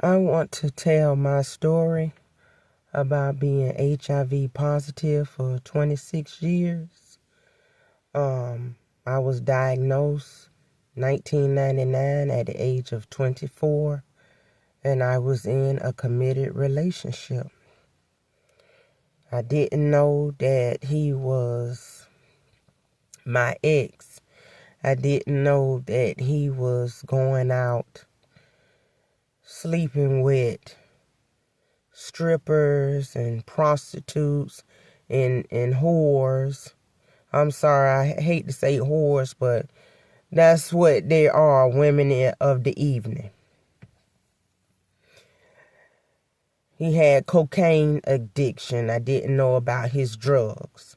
I want to tell my story about being HIV positive for 26 years. I was diagnosed 1999 at the age of 24, and I was in a committed relationship. I didn't know that he was my ex. I didn't know that he was going out sleeping with strippers and prostitutes and whores. I'm sorry, I hate to say whores, but that's what they are, women of the evening. He had cocaine addiction. I didn't know about his drugs.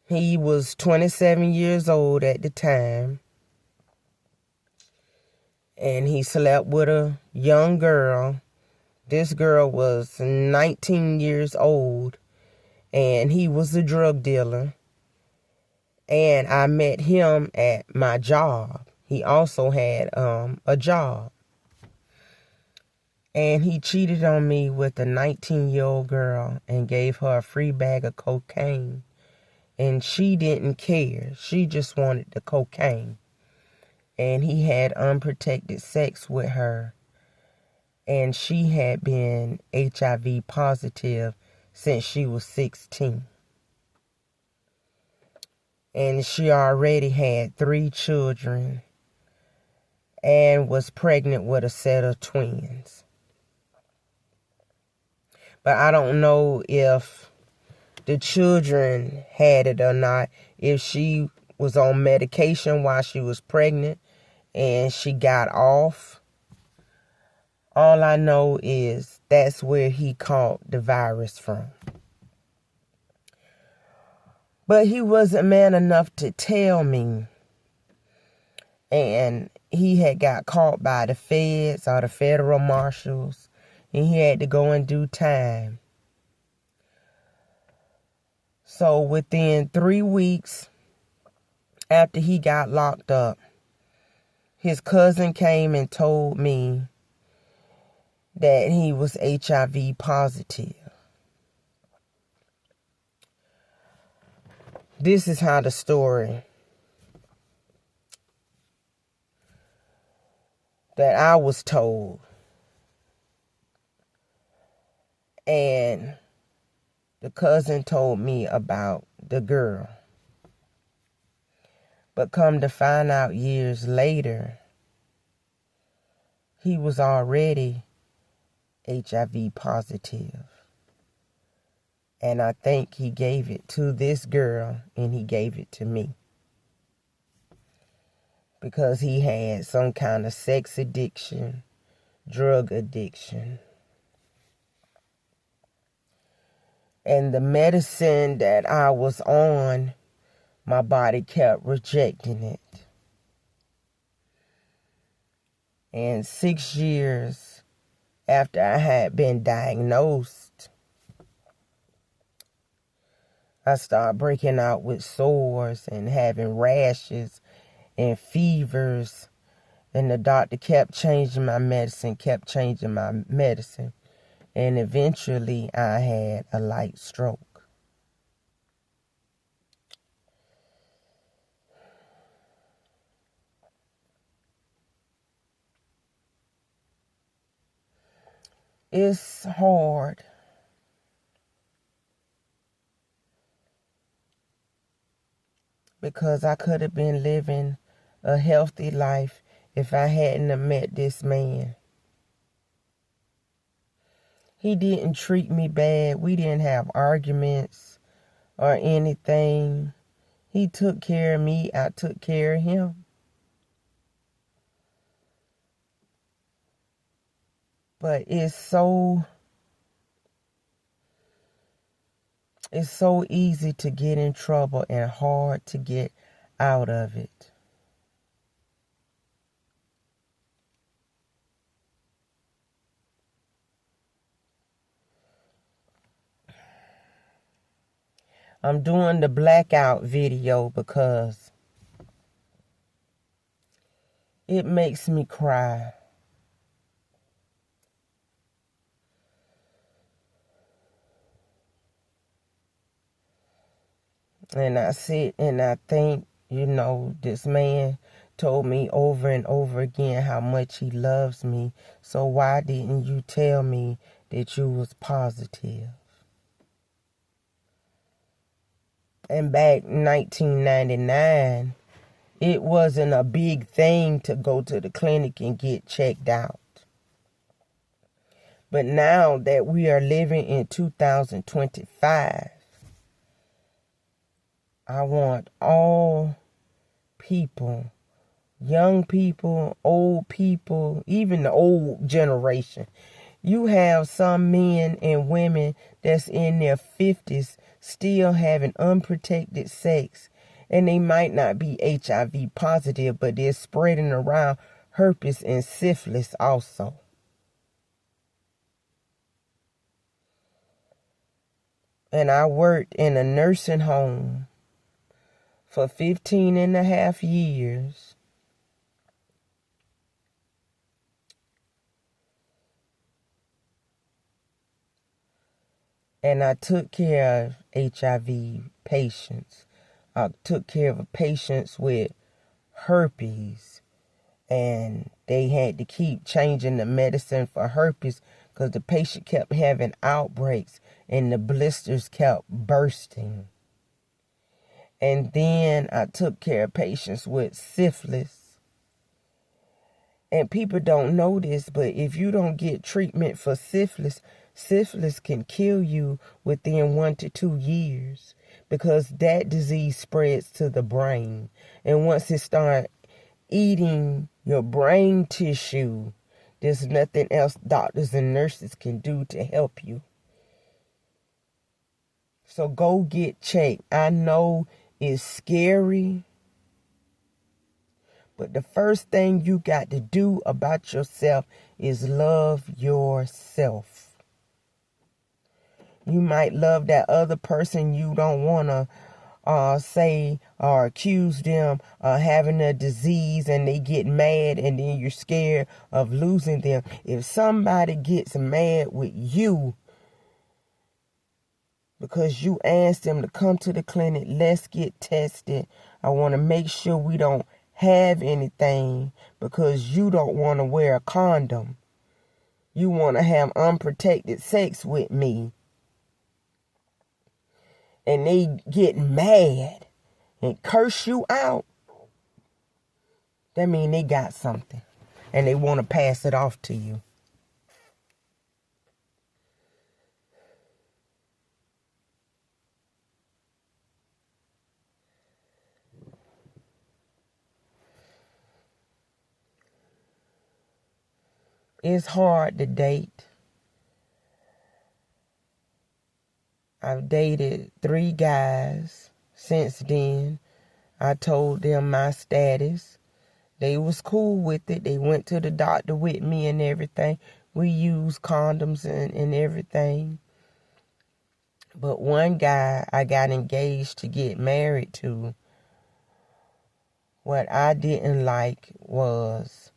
He was 27 years old at the time, and he slept with a young girl. This girl was 19 years old, and he was a drug dealer. And I met him at my job. He also had a job. And he cheated on me with a 19-year-old girl and gave her a free bag of cocaine. And she didn't care. She just wanted the cocaine. And he had unprotected sex with her. And she had been HIV positive since she was 16. And she already had 3 children and was pregnant with a set of twins. But I don't know if the children had it or not, if she was on medication while she was pregnant and she got off. All I know is that's where he caught the virus from. But he wasn't man enough to tell me. And he had got caught by the feds or the federal marshals, and he had to go and do time. So within 3 weeks after he got locked up, his cousin came and told me that he was HIV positive. This is how the story that I was told. And the cousin told me about the girl. But come to find out years later, he was already HIV positive. And I think he gave it to this girl and he gave it to me. Because he had some kind of sex addiction, drug addiction. And the medicine that I was on, my body kept rejecting it. And 6 years after I had been diagnosed, I started breaking out with sores and having rashes and fevers. And the doctor kept changing my medicine. And eventually I had a light stroke. It's hard. Because I could have been living a healthy life if I hadn't have met this man. He didn't treat me bad. We didn't have arguments or anything. He took care of me. I took care of him. But it's so easy to get in trouble and hard to get out of it. I'm doing the blackout video because it makes me cry. And I sit and I think, this man told me over and over again how much he loves me. So why didn't you tell me that you was positive? And back in 1999, it wasn't a big thing to go to the clinic and get checked out. But now that we are living in 2025, I want all people, young people, old people, even the old generation. You have some men and women that's in their 50s still having unprotected sex, and they might not be HIV positive, but they're spreading around herpes and syphilis also. And I worked in a nursing home for 15 and a half years. And I took care of HIV patients. I took care of patients with herpes. And they had to keep changing the medicine for herpes because the patient kept having outbreaks and the blisters kept bursting. And then I took care of patients with syphilis. And people don't know this, but if you don't get treatment for syphilis, syphilis can kill you within 1 to 2 years because that disease spreads to the brain. And once it starts eating your brain tissue, there's nothing else doctors and nurses can do to help you. So go get checked. I know it's scary, but the first thing you got to do about yourself is love yourself. You might love that other person. You don't want to say or accuse them of having a disease and they get mad and then you're scared of losing them. If somebody gets mad with you because you asked them to come to the clinic, let's get tested. I want to make sure we don't have anything because you don't want to wear a condom. You want to have unprotected sex with me. And they get mad and curse you out. That means they got something. And they want to pass it off to you. It's hard to date. I've dated 3 guys since then. I told them my status. They was cool with it. They went to the doctor with me and everything. We used condoms and everything. But one guy I got engaged to get married to, what I didn't like was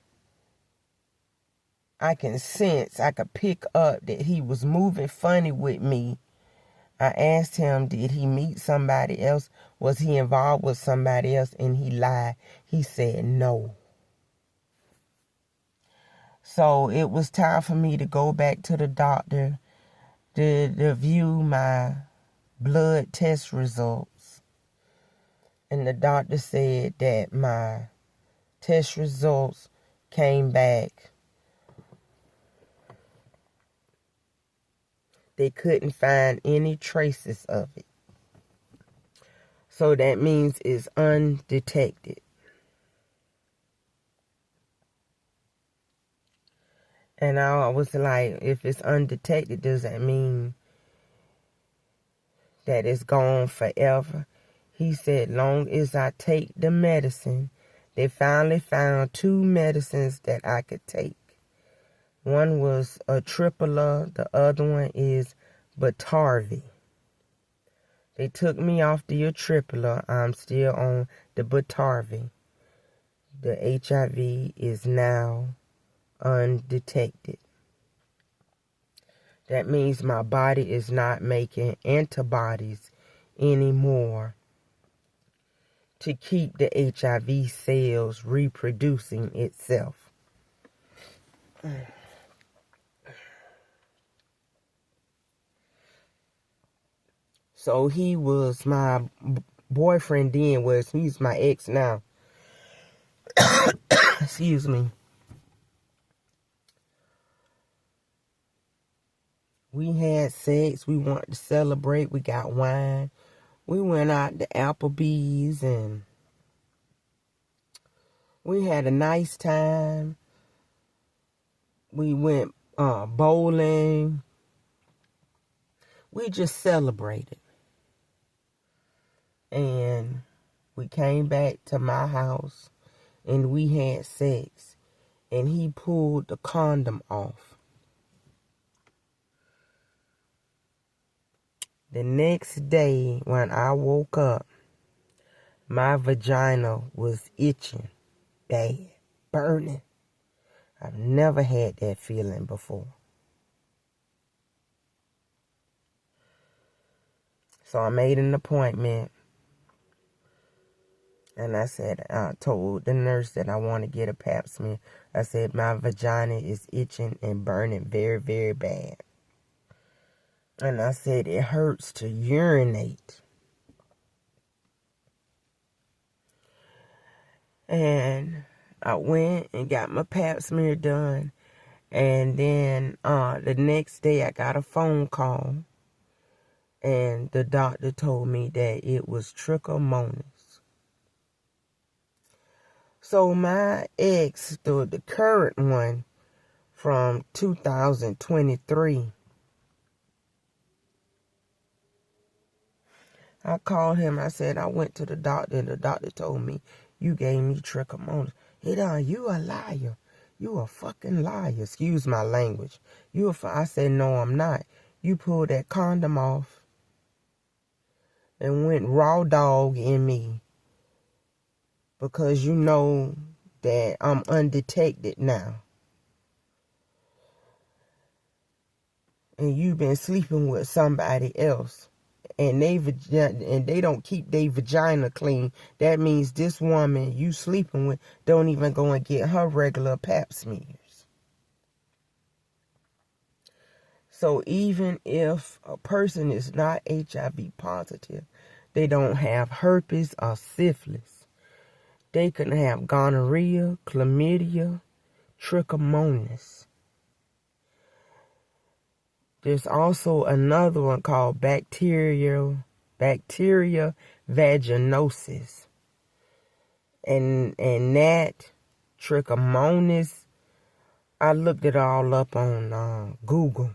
I could pick up that he was moving funny with me. I asked him, did he meet somebody else? Was he involved with somebody else? And he lied. He said no. So it was time for me to go back to the doctor to view my blood test results. And the doctor said that my test results came back. They couldn't find any traces of it. So that means it's undetected. And I was like, if it's undetected, does that mean that it's gone forever? He said, long as I take the medicine. They finally found 2 medicines that I could take. One was a Tripler. The other one is Biktarvy. They took me off the Tripler. I'm still on the Biktarvy. The HIV is now undetected. That means my body is not making antibodies anymore to keep the HIV cells reproducing itself. So he was my boyfriend then, he's my ex now. Excuse me. We had sex. We wanted to celebrate. We got wine. We went out to Applebee's and we had a nice time. We went bowling. We just celebrated. And we came back to my house and we had sex. And he pulled the condom off. The next day when I woke up, my vagina was itching bad, burning. I've never had that feeling before. So I made an appointment. And I told the nurse that I want to get a pap smear. I said my vagina is itching and burning very, very bad. And I said it hurts to urinate. And I went and got my pap smear done. And then the next day I got a phone call. And the doctor told me that it was trichomonas. So my ex, the current one from 2023, I called him. I said, I went to the doctor and the doctor told me you gave me trichomonas. You a liar. You a fucking liar. Excuse my language. I said, no, I'm not. You pulled that condom off and went raw dog in me because you know that I'm undetected now. And you've been sleeping with somebody else. And they don't keep their vagina clean. That means this woman you sleeping with don't even go and get her regular pap smears. So even if a person is not HIV positive, they don't have herpes or syphilis. They can have gonorrhea, chlamydia, trichomonas. There's also another one called bacteria vaginosis. And that trichomonas, I looked it all up on Google.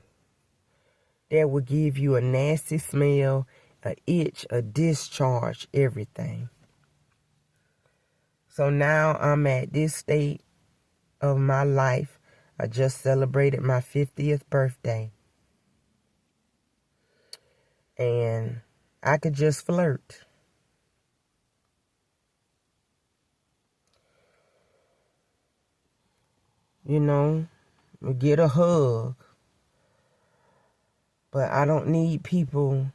That would give you a nasty smell, a itch, a discharge, everything. So now I'm at this state of my life. I just celebrated my 50th birthday. And I could just flirt. Get a hug. But I don't need people,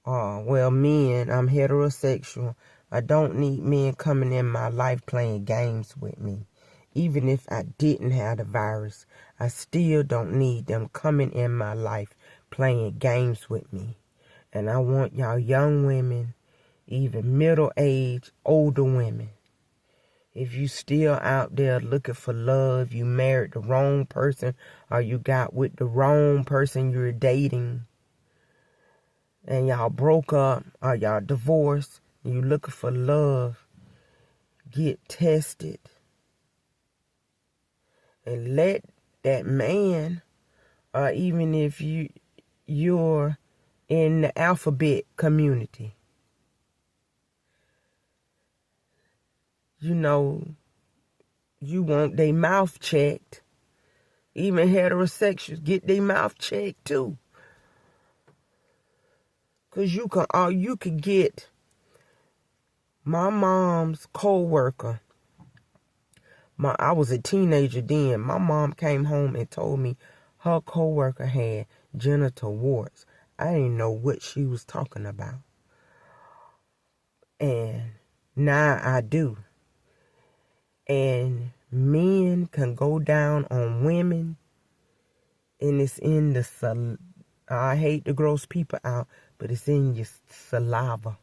men, I'm heterosexual. I don't need men coming in my life playing games with me. Even if I didn't have the virus, I still don't need them coming in my life playing games with me. And I want y'all young women, even middle-aged, older women. If you still out there looking for love, you married the wrong person, or you got with the wrong person you're dating, and y'all broke up, or y'all divorced, and you looking for love, get tested. And let that man, or even if you're in the alphabet community, you want their mouth checked. Even heterosexuals get their mouth checked too. Cause you could get my mom's co-worker. I was a teenager then. My mom came home and told me her co-worker had genital warts. I didn't know what she was talking about. And Now I do. And men can go down on women, and it's in the I hate to gross people out, but it's in your saliva.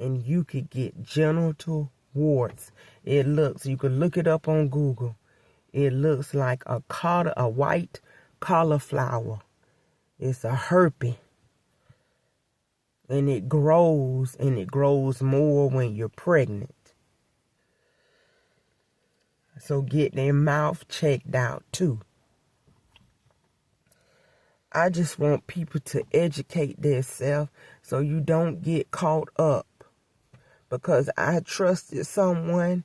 And you could get genital warts. You can look it up on Google. It looks like a white cauliflower. It's a herpes. And it grows more when you're pregnant. So get their mouth checked out too. I just want people to educate themselves so you don't get caught up. Because I trusted someone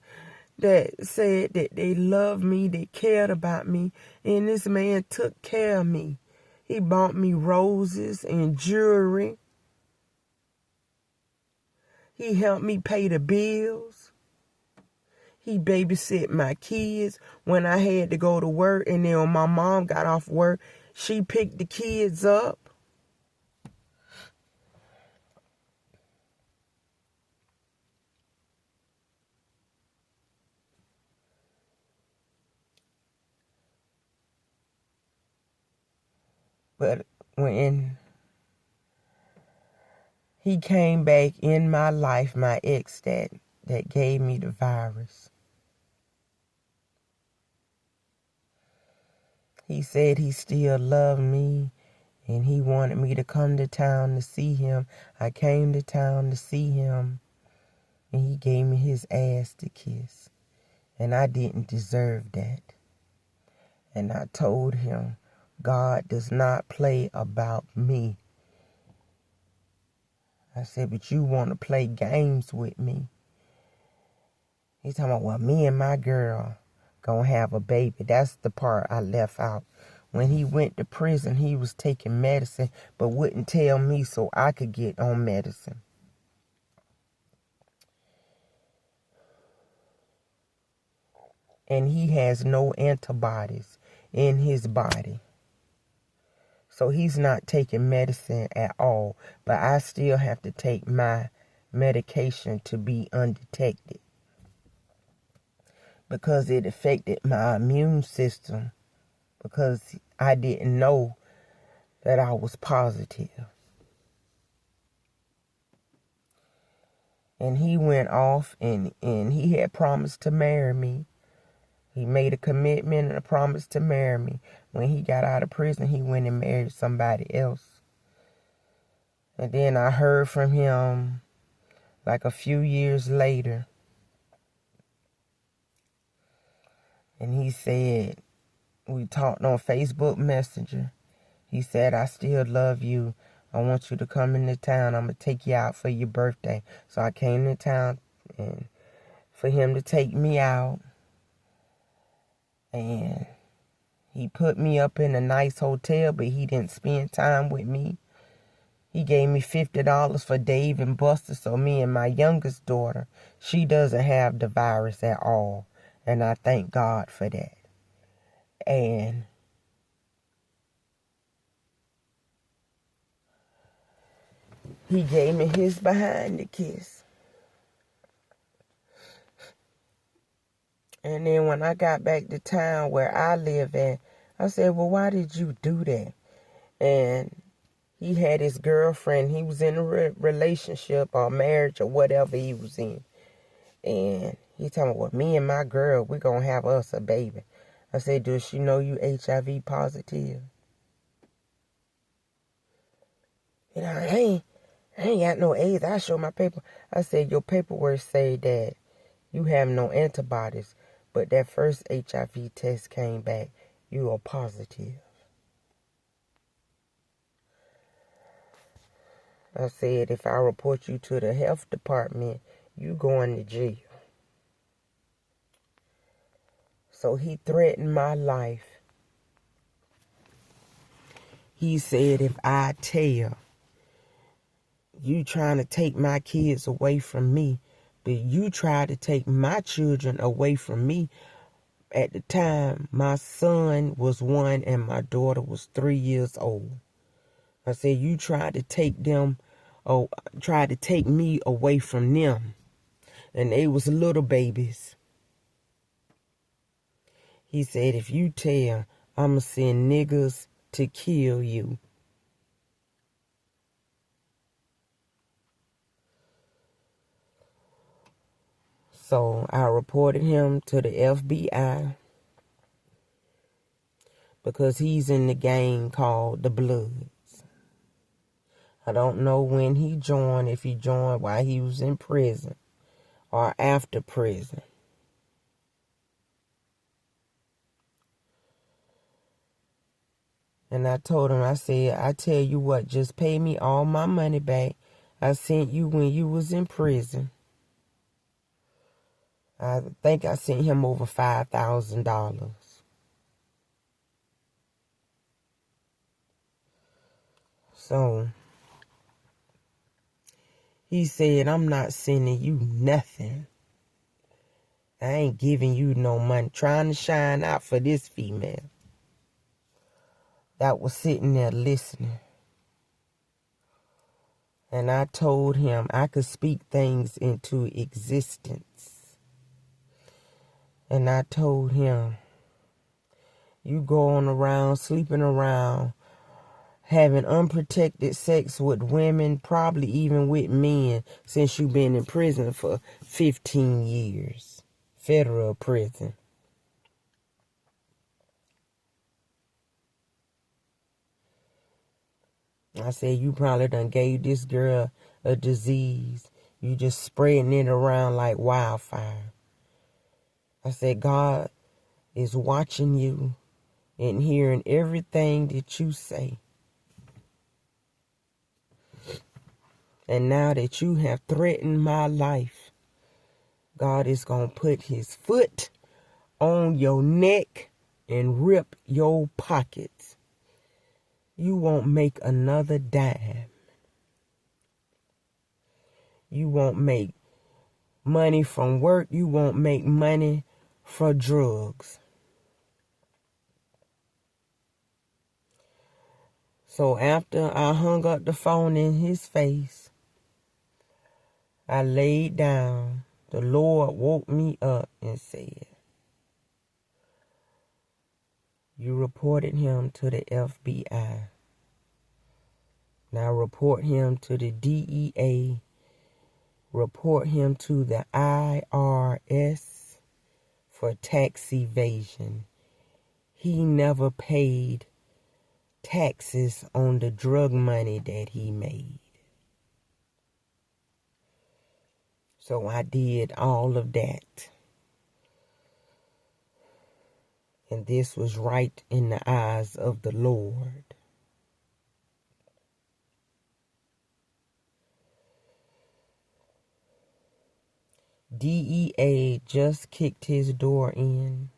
that said that they loved me, they cared about me, and this man took care of me. He bought me roses and jewelry. He helped me pay the bills. He babysit my kids when I had to go to work, and then when my mom got off work, she picked the kids up. But when he came back in my life, my ex that gave me the virus, he said he still loved me and he wanted me to come to town to see him. I came to town to see him and he gave me his ass to kiss. And I didn't deserve that. And I told him, God does not play about me. I said, but you want to play games with me. He's talking about, well, me and my girl gonna have a baby. That's the part I left out. When he went to prison, he was taking medicine, but wouldn't tell me so I could get on medicine. And he has no antibodies in his body. So he's not taking medicine at all. But I still have to take my medication to be undetected. Because it affected my immune system. Because I didn't know that I was positive. And he went off and he had promised to marry me. He made a commitment and a promise to marry me. When he got out of prison, he went and married somebody else. And then I heard from him like a few years later. And he said, we talked on Facebook Messenger. He said, I still love you. I want you to come into town. I'm going to take you out for your birthday. So I came to town and for him to take me out. And he put me up in a nice hotel, but he didn't spend time with me. He gave me $50 for Dave and Buster, so me and my youngest daughter, she doesn't have the virus at all. And I thank God for that. And he gave me his behind the kiss. And then when I got back to town where I live at, I said, well, why did you do that? And he had his girlfriend. He was in a relationship or marriage or whatever he was in. And he told me, well, me and my girl, we're going to have us a baby. I said, does she know you HIV positive? You know, I ain't got no AIDS. I show my paper. I said, your paperwork say that you have no antibodies. But that first HIV test came back. You are positive. I said, if I report you to the health department, you going to jail. So he threatened my life. He said, if I tell you trying to take my kids away from me, but you try to take my children away from me. At the time, my son was 1 and my daughter was 3 years old. I said, you tried to take me away from them. and they was little babies. He said, if you tell, I'ma send niggas to kill you. So I reported him to the FBI because he's in the gang called the Bloods. I don't know when he joined, if he joined while he was in prison or after prison. And I told him, I said, I tell you what, just pay me all my money back I sent you when you was in prison. I think I sent him over $5,000. So he said, I'm not sending you nothing. I ain't giving you no money. Trying to shine out for this female that was sitting there listening. And I told him I could speak things into existence. And I told him, you going around, sleeping around, having unprotected sex with women, probably even with men, since you've been in prison for 15 years. Federal prison. I said, you probably done gave this girl a disease. You just spreading it around like wildfire. I said, God is watching you and hearing everything that you say. And now that you have threatened my life, God is going to put his foot on your neck and rip your pockets. You won't make another dime. You won't make money from work. You won't make money for drugs. So after I hung up the phone in his face, I laid down. The Lord woke me up and said, you reported him to the FBI. Now report him to the DEA. Report him to the IRS for tax evasion. He never paid taxes on the drug money that he made. So I did all of that. And this was right in the eyes of the Lord. DEA just kicked his door in.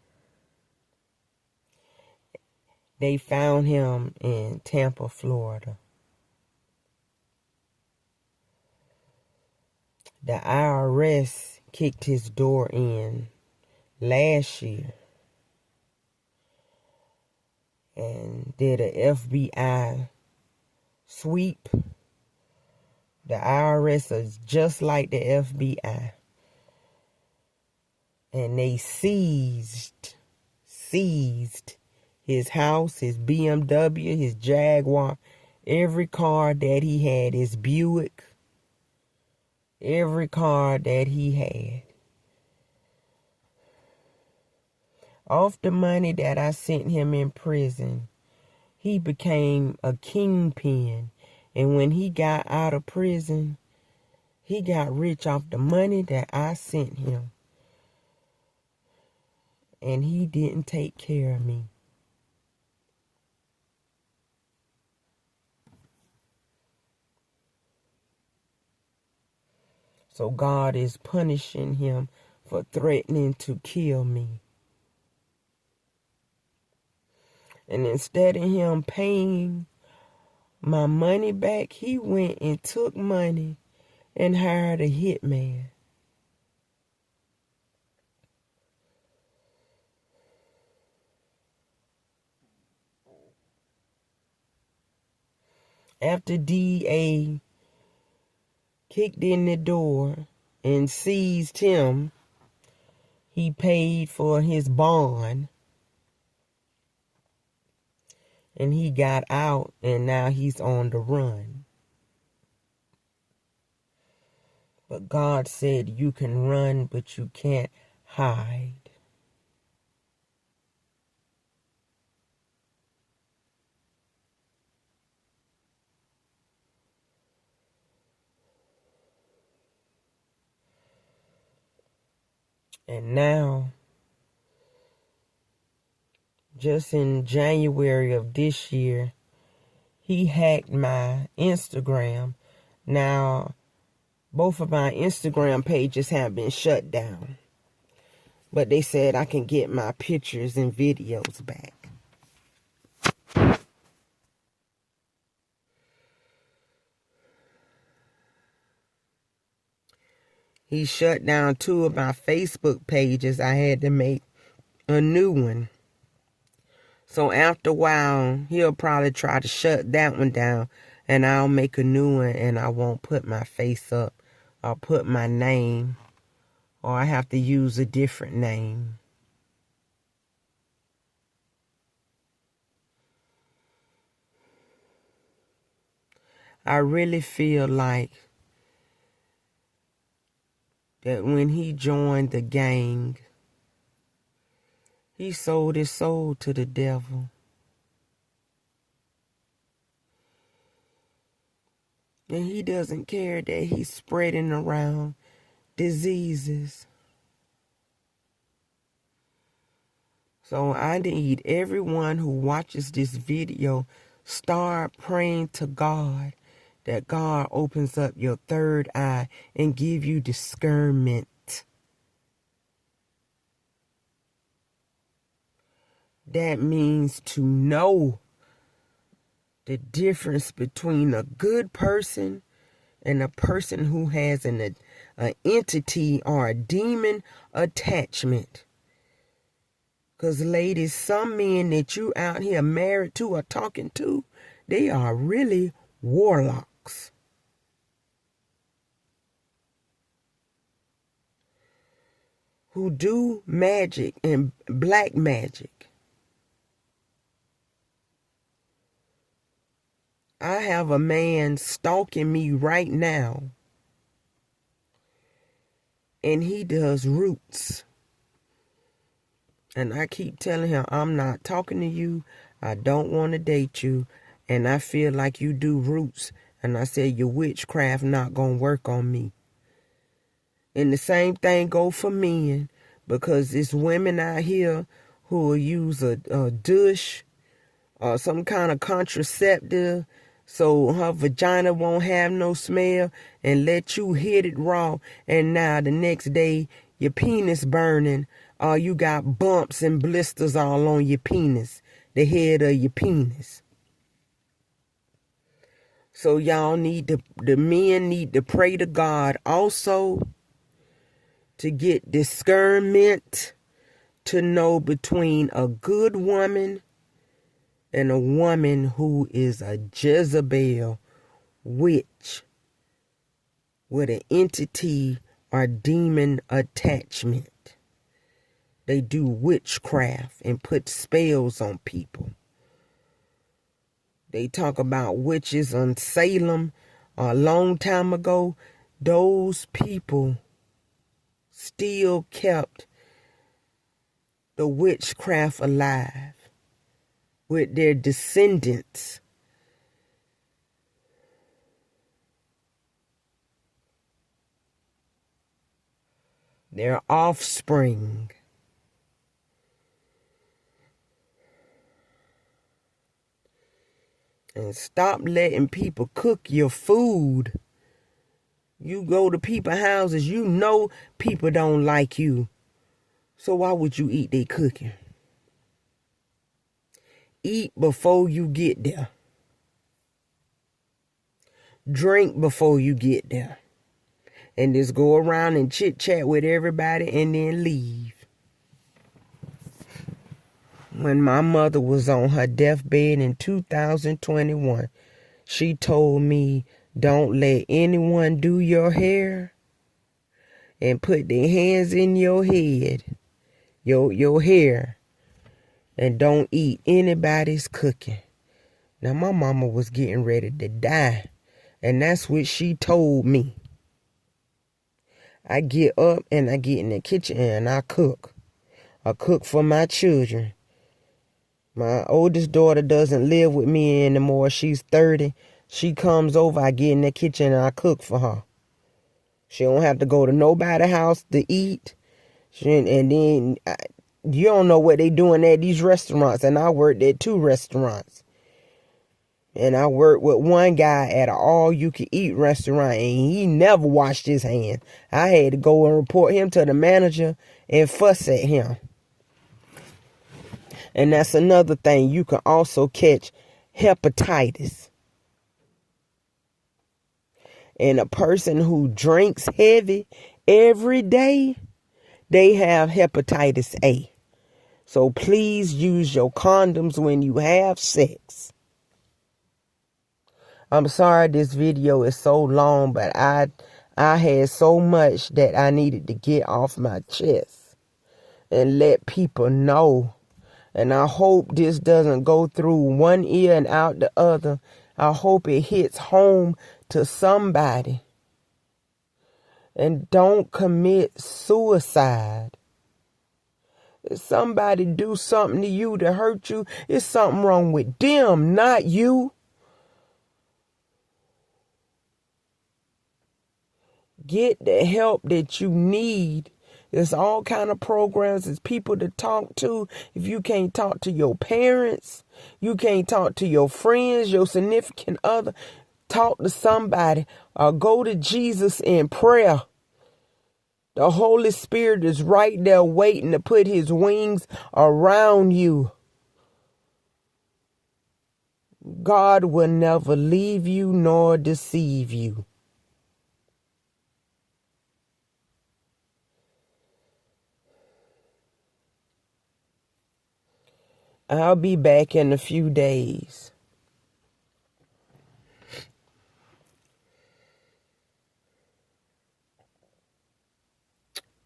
They found him in Tampa, Florida. The IRS kicked his door in last year and did a FBI sweep. The IRS is just like the FBI. And they seized his house, his BMW, his Jaguar, every car that he had, his Buick, every car that he had. Off the money that I sent him in prison, he became a kingpin. And when he got out of prison, he got rich off the money that I sent him. And he didn't take care of me. So God is punishing him for threatening to kill me. And instead of him paying my money back, he went and took money and hired a hitman. After DEA kicked in the door and seized him. He paid for his bond. And he got out, and now he's on the run. But God said you can run, but you can't hide. And now, just in January of this year, he hacked my Instagram. Now, both of my Instagram pages have been shut down. But they said I can get my pictures and videos back. He shut down 2 of my Facebook pages. I had to make a new one. So after a while, he'll probably try to shut that one down, and I'll make a new one, and I won't put my face up or put my name, or I have to use a different name. I really feel like that when he joined the gang, he sold his soul to the devil. And he doesn't care that he's spreading around diseases. So I need everyone who watches this video, start praying to God that God opens up your third eye and give you discernment. That means to know the difference between a good person and a person who has an entity or a demon attachment. Because ladies, some men that you out here married to or talking to, they are really warlocks. Who do magic and black magic. I have a man stalking me right now, and he does roots. And I keep telling him, I'm not talking to you. I don't want to date you. And I feel like you do roots. And I said, your witchcraft not going to work on me. And the same thing go for men. Because it's women out here who will use a douche or some kind of contraceptive so her vagina won't have no smell, and let you hit it raw, and now the next day your penis burning, or you got bumps and blisters all on your penis, the head of your penis. So y'all the men need to pray to God also to get discernment to know between a good woman and a woman who is a Jezebel witch with an entity or demon attachment. They do witchcraft and put spells on people. They talk about witches on Salem a long time ago. Those people still kept the witchcraft alive with their descendants. Their offspring. And stop letting people cook your food. You go to people's houses, you know people don't like you. So why would you eat their cooking? Eat before you get there. Drink before you get there. And just go around and chit-chat with everybody and then leave. When my mother was on her deathbed in 2021, she told me, don't let anyone do your hair. and put their hands in your head, your hair, and don't eat anybody's cooking. Now, my mama was getting ready to die, and that's what she told me. I get up and I get in the kitchen and I cook. I cook for my children. My oldest daughter doesn't live with me anymore. She's 30. She comes over, I get in the kitchen and I cook for her. She don't have to go to nobody's house to eat. And then you don't know what they doing at these restaurants. And I worked at 2 restaurants. And I worked with one guy at an all-you-can-eat restaurant, and he never washed his hands. I had to go and report him to the manager and fuss at him. And that's another thing. You can also catch hepatitis. And a person who drinks heavy every day, they have hepatitis A. So please use your condoms when you have sex. I'm sorry this video is so long, but I had so much that I needed to get off my chest and let people know. And I hope this doesn't go through one ear and out the other. I hope it hits home to somebody. And don't commit suicide. If somebody do something to you to hurt you, it's something wrong with them, not you. Get the help that you need. There's all kind of programs. There's people to talk to. If you can't talk to your parents, you can't talk to your friends, your significant other, talk to somebody or go to Jesus in prayer. The Holy Spirit is right there waiting to put his wings around you. God will never leave you nor deceive you. I'll be back in a few days.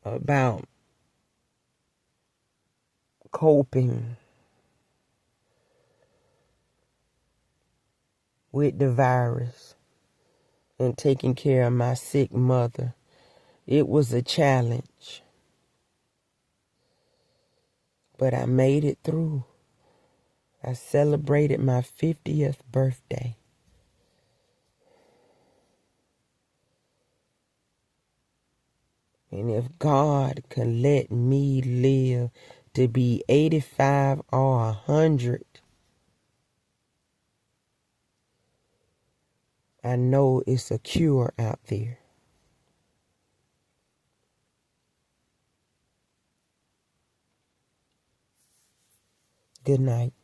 About coping with the virus and taking care of my sick mother. It was a challenge, but I made it through. I celebrated my 50th birthday. And if God can let me live to be 85 or 100, I know it's a cure out there. Good night.